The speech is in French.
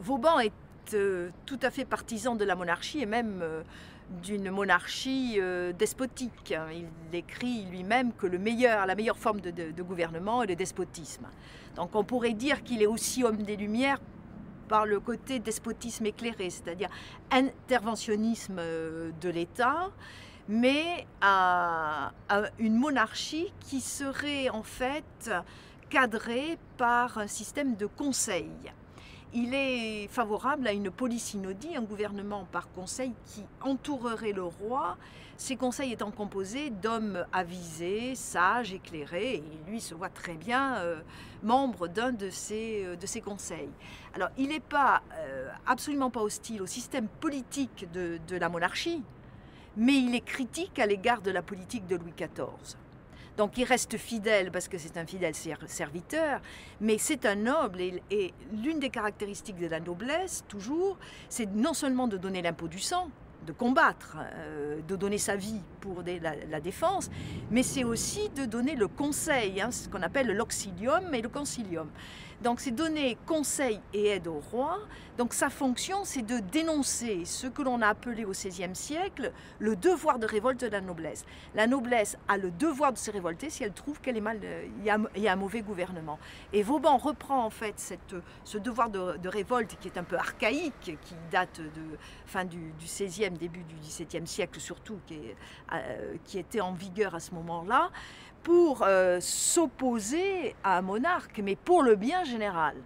Vauban est tout à fait partisan de la monarchie et même d'une monarchie despotique. Il écrit lui-même que la meilleure forme de gouvernement est le despotisme. Donc on pourrait dire qu'il est aussi homme des Lumières par le côté despotisme éclairé, c'est-à-dire interventionnisme de l'État, mais à une monarchie qui serait en fait cadrée par un système de conseil. Il est favorable à une polysynodie, un gouvernement par conseil qui entourerait le roi, ces conseils étant composés d'hommes avisés, sages, éclairés, et lui se voit très bien membre d'un de ces conseils. Alors il n'est absolument pas hostile au système politique de la monarchie, mais il est critique à l'égard de la politique de Louis XIV. Donc il reste fidèle parce que c'est un fidèle serviteur, mais c'est un noble et l'une des caractéristiques de la noblesse, toujours, c'est non seulement de donner l'impôt du sang, de combattre, de donner sa vie pour la défense, mais c'est aussi de donner le conseil, ce qu'on appelle l'auxilium et le concilium. Donc c'est donner conseil et aide au roi. Donc sa fonction, c'est de dénoncer ce que l'on a appelé au XVIe siècle le devoir de révolte de la noblesse. La noblesse a le devoir de se révolter si elle trouve qu'elle est il y a un mauvais gouvernement. Et Vauban reprend en fait ce devoir de révolte qui est un peu archaïque, qui date de fin du XVIe, début du XVIIe siècle surtout, qui était en vigueur à ce moment-là, pour s'opposer à un monarque, mais pour le bien général.